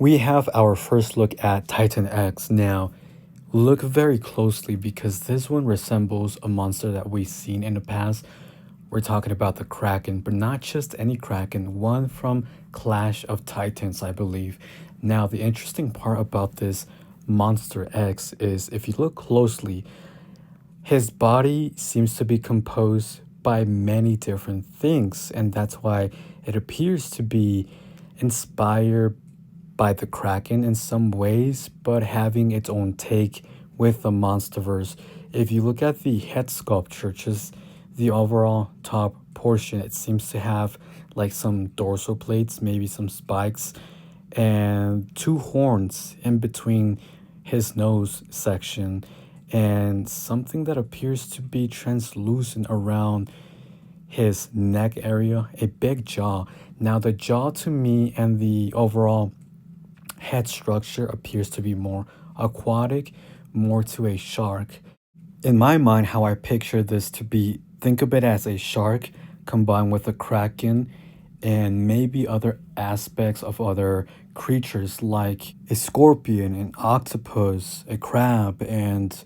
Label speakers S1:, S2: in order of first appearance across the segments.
S1: We have our first look at Titan X. Now, look very closely because this one resembles a monster that we've seen in the past. We're talking about the Kraken, but not just any Kraken, one from Clash of Titans, I believe. Now, the interesting part about this Monster X is if you look closely, his body seems to be composed by many different things, and that's why it appears to be inspired by the Kraken in some ways, but having its own take with the Monsterverse. If you look at the head sculpture, just the overall top portion, it seems to have like some dorsal plates, maybe some spikes, and two horns in between his nose section, and something that appears to be translucent around his neck area, a big jaw. Now, the jaw to me and the overall head structure appears to be more aquatic, more to a shark. In my mind, how I picture this to be, think of it as a shark combined with a kraken and maybe other aspects of other creatures like a scorpion, an octopus, a crab, and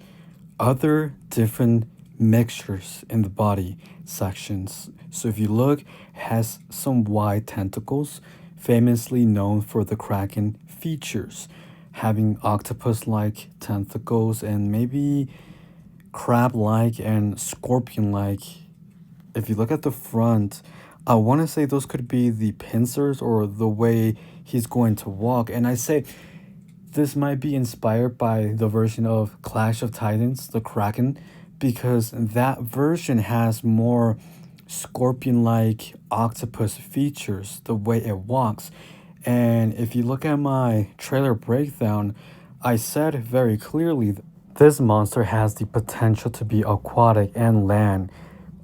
S1: other different mixtures in the body sections. So if you look, it has some wide tentacles, famously known for the kraken features, having octopus-like tentacles and maybe crab-like and scorpion-like. If you look at the front, I want to say those could be the pincers or the way he's going to walk. And I say this might be inspired by the version of Clash of Titans, the Kraken, because that version has more scorpion like octopus features, the way it walks. And if you look at my trailer breakdown, I said very clearly this monster has the potential to be aquatic and land,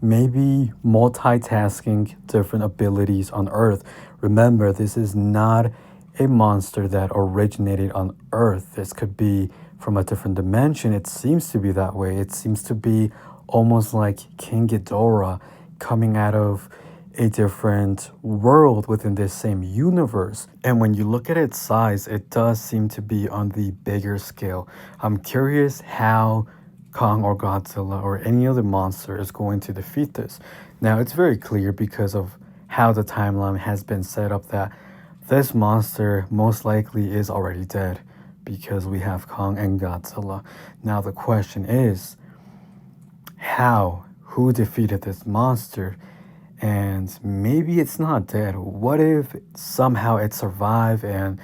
S1: maybe multitasking different abilities on Earth. Remember, this is not a monster that originated on Earth. This could be from a different dimension. It seems to be that way. It seems to be almost like King Ghidorah coming out of a different world within this same universe. And when you look at its size, it does seem to be on the bigger scale. I'm curious how Kong or Godzilla or any other monster is going to defeat this. Now, it's very clear because of how the timeline has been set up that this monster most likely is already dead because we have Kong and Godzilla. Now, the question is how? Who defeated this monster? And maybe it's not dead. What if somehow it survived and